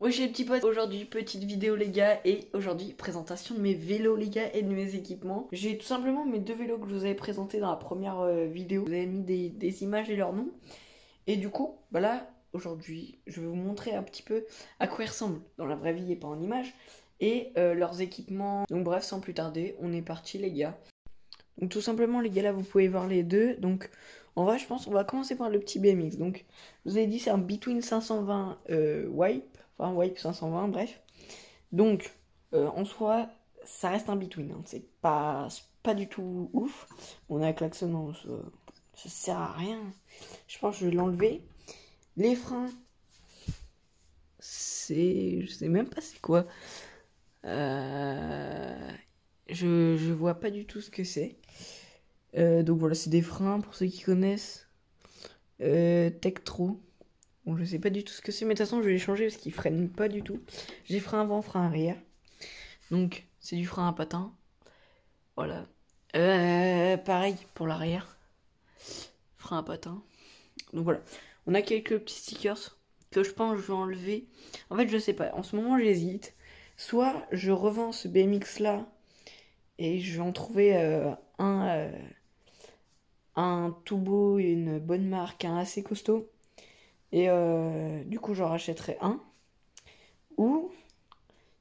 Oui, j'ai les petits potes. Aujourd'hui, petite vidéo, les gars. Et aujourd'hui, présentation de mes vélos, les gars, et de mes équipements. J'ai tout simplement mes deux vélos que je vous avais présentés dans la première vidéo. Vous avez mis des images et leurs noms. Et du coup, bah là, aujourd'hui, je vais vous montrer un petit peu à quoi ils ressemblent dans la vraie vie et pas en image. Et leurs équipements. Donc, bref, sans plus tarder, on est parti, les gars. Donc, tout simplement, les gars, là, vous pouvez voir les deux. Donc, en vrai, je pense on va commencer par le petit BMX. Donc, je vous ai dit, c'est un Between 520 Wipe. Enfin, Wipe 520, bref. Donc, en soi, ça reste un Between. Hein. C'est pas du tout ouf. On a un klaxon, non, ça sert à rien. Je pense que je vais l'enlever. Les freins, c'est... Je sais même pas c'est quoi. Je vois pas du tout ce que c'est. Donc voilà, c'est des freins pour ceux qui connaissent. Tektro. Bon, je sais pas du tout ce que c'est, mais de toute façon, je vais les changer parce qu'ils freinent pas du tout. J'ai frein avant, frein arrière. Donc, c'est du frein à patin. Voilà. Pareil pour l'arrière. Frein à patin. Donc voilà. On a quelques petits stickers que je pense que je vais enlever. En fait, je sais pas. En ce moment, j'hésite. Soit je revends ce BMX là et je vais en trouver un tout beau, une bonne marque, un assez costaud. Et du coup, j'en rachèterai un. Ou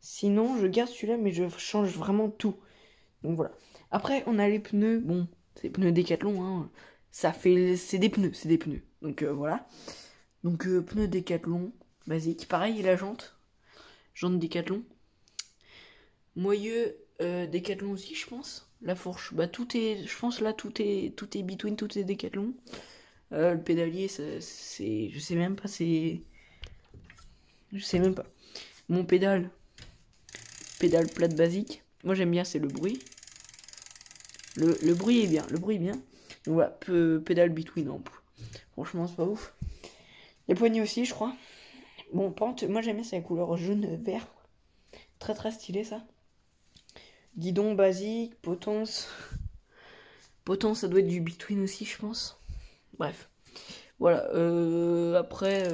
sinon, je garde celui-là, mais je change vraiment tout. Donc voilà. Après, on a les pneus. Bon, c'est des pneus Décathlon. Hein. Ça fait, c'est des pneus, c'est des pneus. Donc voilà. Donc pneus Décathlon, basique. Pareil, la jante. Jante Décathlon. Moyeu Décathlon aussi, je pense. La fourche, bah tout est, je pense là tout est between, tout est Décathlon. Le pédalier, c'est, je sais même pas, je sais même pas. Mon pédale plate basique. Moi j'aime bien, c'est le bruit. Le bruit est bien, le bruit est bien. Donc voilà, pédale between. Non, franchement c'est pas ouf. Les poignées aussi, je crois. Bon, pente, moi j'aime bien, c'est la couleur jaune-vert. Très très stylé ça. Guidon basique, potence. Potence, ça doit être du between aussi, je pense. Bref. Voilà. Après,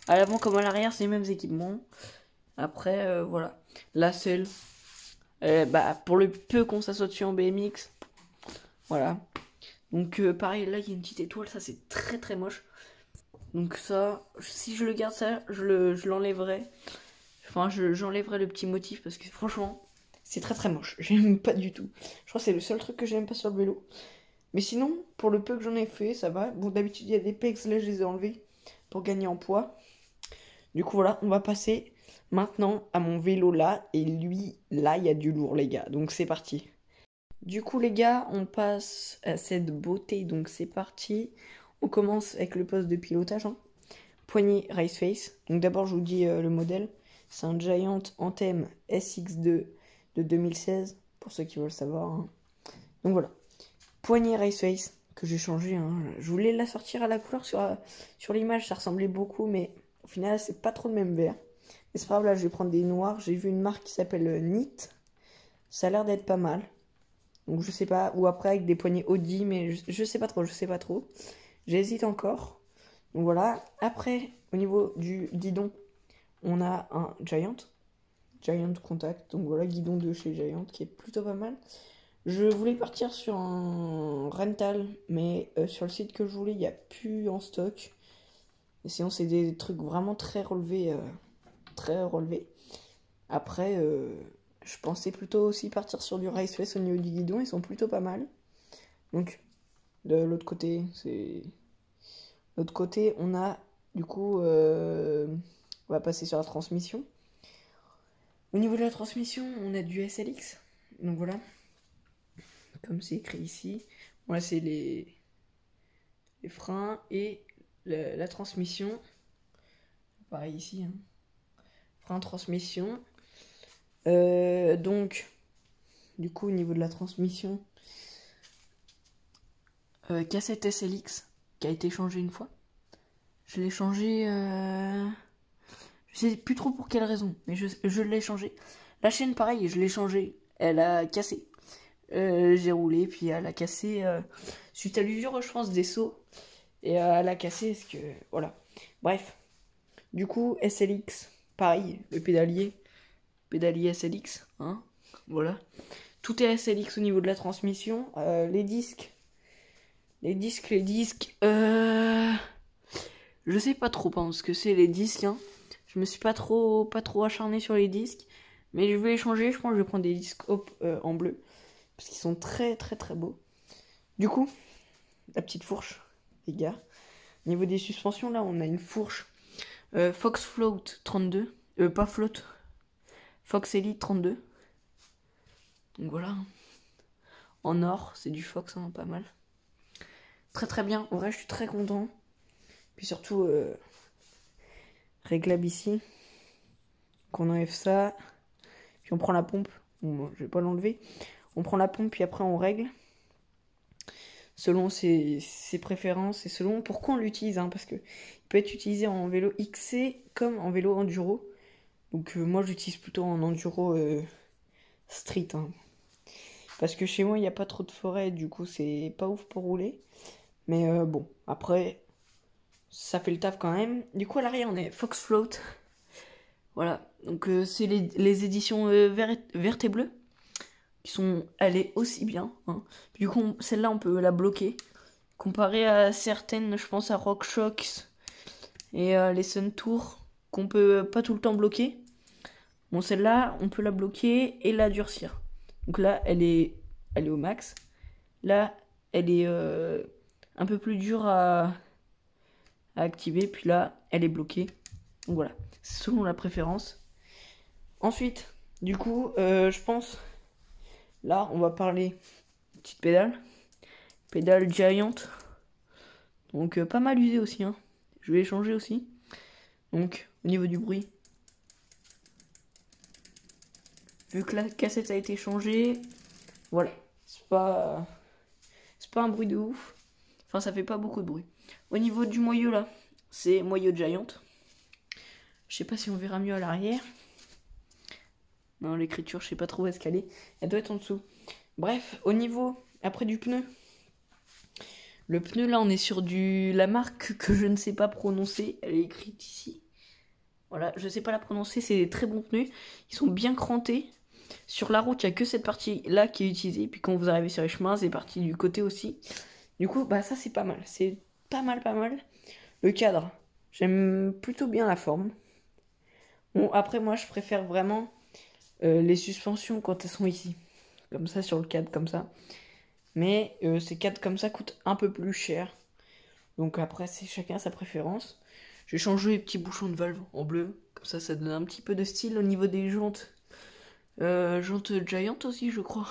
à l'avant comme à l'arrière, c'est les mêmes équipements. Après, voilà. La selle. Bah, pour le peu qu'on s'assoit dessus en BMX. Voilà. Donc, pareil, là, il y a une petite étoile. Ça, c'est très très moche. Donc, ça, si je le garde, ça, je l'enlèverai. Enfin, j'enlèverai le petit motif parce que franchement, c'est très très moche. J'aime pas du tout. Je crois que c'est le seul truc que j'aime pas sur le vélo. Mais sinon, pour le peu que j'en ai fait, ça va. Bon, d'habitude, il y a des pegs, là, je les ai enlevés pour gagner en poids. Du coup, voilà, on va passer maintenant à mon vélo là. Et lui, là, il y a du lourd, les gars. Donc, c'est parti. Du coup, les gars, on passe à cette beauté. Donc, c'est parti. On commence avec le poste de pilotage. Hein. Poignée Race Face. Donc, d'abord, je vous dis le modèle. C'est un Giant Anthem SX2 de 2016, pour ceux qui veulent savoir. Hein. Donc, voilà. Poignée Race Face, que j'ai changé. Hein. Je voulais la sortir à la couleur sur l'image, ça ressemblait beaucoup, mais au final, c'est pas trop le même vert. Mais c'est pas grave, là, je vais prendre des noirs. J'ai vu une marque qui s'appelle NIT. Ça a l'air d'être pas mal. Donc, je sais pas. Ou après, avec des poignées Audi, mais je sais pas trop, je sais pas trop. J'hésite encore. Donc, voilà. Après, au niveau du guidon, on a un Giant. Giant Contact. Donc, voilà, guidon de chez Giant, qui est plutôt pas mal. Je voulais partir sur un rental, mais sur le site que je voulais, il n'y a plus en stock. Et sinon, c'est des trucs vraiment très relevés. Très relevés. Après, je pensais plutôt aussi partir sur du Racefest au niveau du guidon. Ils sont plutôt pas mal. Donc, de l'autre côté, c'est... L'autre côté, on a, du coup, on va passer sur la transmission. Au niveau de la transmission, on a du SLX. Donc voilà. Comme c'est écrit ici. Voilà, c'est les freins et la transmission. Pareil ici. Hein. Frein, transmission. Donc, du coup, au niveau de la transmission, cassette SLX qui a été changée une fois. Je l'ai changé. Je sais plus trop pour quelle raison, mais je l'ai changé. La chaîne, pareil, je l'ai changée. Elle a cassé. J'ai roulé, puis elle a cassé suite à l'usure, je pense, des seaux. Et elle a cassé, parce que. Voilà. Bref. Du coup, SLX. pareil, le pédalier SLX, hein, voilà. Tout est SLX au niveau de la transmission. Les disques, je sais pas trop hein, ce que c'est les disques, hein. Je me suis pas trop acharné sur les disques, mais je vais les changer. Je pense que je vais prendre des disques en bleu parce qu'ils sont très beaux. Du coup, la petite fourche, les gars. Au niveau des suspensions, là, on a une fourche Fox Float 32, pas Float, Fox Elite 32. Donc voilà, en or, c'est du Fox, hein, pas mal. Très bien. En vrai, je suis très content. Puis surtout, réglable ici. Qu'on enlève ça. Puis on prend la pompe. Bon, je vais pas l'enlever. On prend la pompe, puis après on règle. Selon ses préférences et selon pourquoi on l'utilise. Hein, parce que il peut être utilisé en vélo XC comme en vélo enduro. Donc moi, j'utilise plutôt en enduro street. Hein. Parce que chez moi, il n'y a pas trop de forêt. Du coup, c'est pas ouf pour rouler. Mais bon, après, ça fait le taf quand même. Du coup, à l'arrière, on est Fox Float. Voilà, donc c'est les éditions verte et bleue. Qui sont, elle est aussi bien. Hein. Du coup, celle-là, on peut la bloquer. Comparé à certaines, je pense à RockShox et les Suntour, qu'on peut pas tout le temps bloquer. Bon, celle-là, on peut la bloquer et la durcir. Donc là, elle est au max. Là, elle est un peu plus dure à activer. Puis là, elle est bloquée. Donc voilà, c'est selon la préférence. Ensuite, du coup, je pense, là, on va parler petite pédale Giant. Donc pas mal usée aussi, hein. Je vais changer aussi. Donc au niveau du bruit, vu que la cassette a été changée, voilà, c'est pas un bruit de ouf. Enfin, ça fait pas beaucoup de bruit. Au niveau du moyeu là, c'est moyeu Giant. Je sais pas si on verra mieux à l'arrière. Non, l'écriture, je sais pas trop où est-ce qu'elle est. Elle doit être en dessous. Bref, au niveau après du pneu. Le pneu là, on est sur la marque que je ne sais pas prononcer. Elle est écrite ici. Voilà, je sais pas la prononcer, c'est des très bons pneus. Ils sont bien crantés. Sur la route, il n'y a que cette partie-là qui est utilisée. Puis quand vous arrivez sur les chemins, c'est parti du côté aussi. Du coup, bah ça c'est pas mal. C'est pas mal. Le cadre, j'aime plutôt bien la forme. Bon, après moi, je préfère vraiment les suspensions quand elles sont ici. Comme ça, sur le cadre, comme ça. Mais ces cadres comme ça coûtent un peu plus cher. Donc après, c'est chacun sa préférence. J'ai changé les petits bouchons de valve en bleu. Comme ça donne un petit peu de style au niveau des jantes. Jantes Giant aussi, je crois.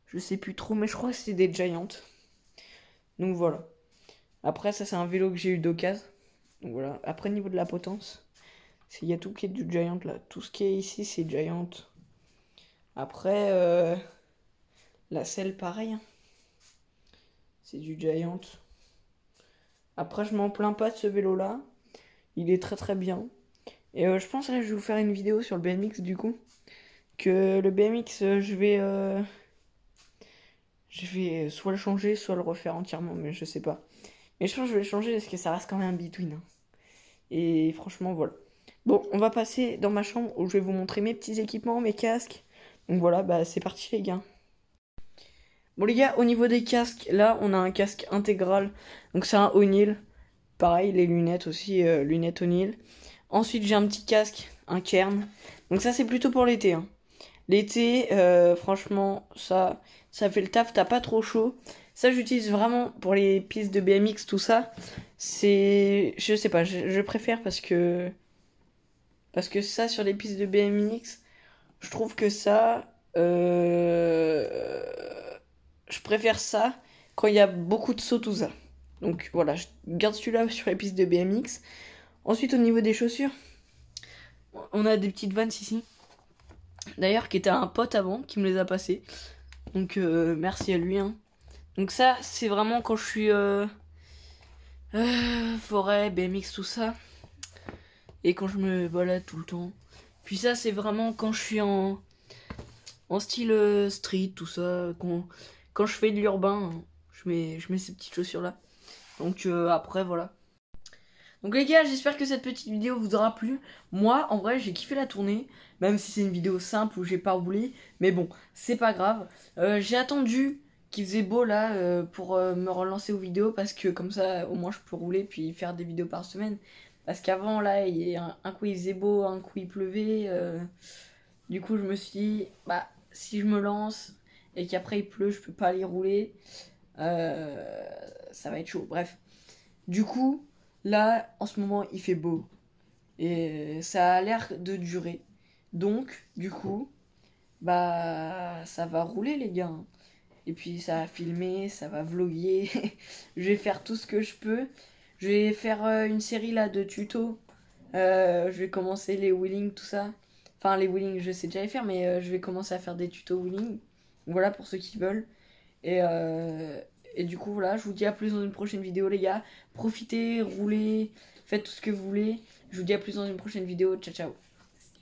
Je sais plus trop, mais je crois que c'est des Giant. Donc voilà. Après, ça, c'est un vélo que j'ai eu d'occasion. Donc voilà. Après, niveau de la potence, il y a tout qui est du Giant là. Tout ce qui est ici, c'est Giant. Après, la selle, pareil. Hein. C'est du Giant. Après, je m'en plains pas de ce vélo-là. Il est très bien. Et je pense que là, je vais vous faire une vidéo sur le BMX du coup. Que le BMX, je vais soit le changer, soit le refaire entièrement, mais je sais pas. Mais je pense que je vais le changer parce que ça reste quand même un between. Hein. Et franchement, voilà. Bon, on va passer dans ma chambre où je vais vous montrer mes petits équipements, mes casques. Donc voilà, bah c'est parti les gars. Bon les gars, au niveau des casques, là on a un casque intégral. Donc c'est un O'Neill. Pareil, les lunettes aussi, lunettes O'Neill. Ensuite j'ai un petit casque, un Kern. Donc ça c'est plutôt pour l'été. Hein. L'été, franchement, ça fait le taf, t'as pas trop chaud. Ça j'utilise vraiment pour les pistes de BMX, tout ça. Je sais pas, je préfère parce que ça sur les pistes de BMX, je trouve que ça... je préfère ça quand il y a beaucoup de sauts, tout ça. Donc voilà, je garde celui-là sur les pistes de BMX. Ensuite, au niveau des chaussures, on a des petites Vans ici. D'ailleurs, qui était un pote avant, qui me les a passées. Donc merci à lui. Hein. Donc ça, c'est vraiment quand je suis forêt, BMX, tout ça. Et quand je me balade tout le temps. Puis ça, c'est vraiment quand je suis en style street, tout ça. Quand je fais de l'urbain, je mets ces petites chaussures là. Donc après, voilà. Donc les gars, j'espère que cette petite vidéo vous aura plu. Moi, en vrai, j'ai kiffé la tournée, même si c'est une vidéo simple où j'ai pas roulé. Mais bon, c'est pas grave. J'ai attendu qu'il faisait beau là pour me relancer aux vidéos parce que comme ça, au moins, je peux rouler puis faire des vidéos par semaine. Parce qu'avant, là, un coup il faisait beau, un coup il pleuvait. Du coup, je me suis dit, bah, si je me lance et qu'après il pleut, je peux pas aller rouler. Ça va être chaud. Bref. Du coup, là, en ce moment, il fait beau. Et ça a l'air de durer. Donc, du coup, bah, ça va rouler, les gars. Et puis, ça va filmer, ça va vloguer. Je vais faire tout ce que je peux. Je vais faire une série là de tutos. Je vais commencer les wheelings, tout ça. Enfin, les wheelings, je sais déjà les faire, mais je vais commencer à faire des tutos wheeling. Voilà pour ceux qui veulent. Et, euh, et du coup, voilà, je vous dis à plus dans une prochaine vidéo, les gars. Profitez, roulez, faites tout ce que vous voulez. Je vous dis à plus dans une prochaine vidéo. Ciao, ciao.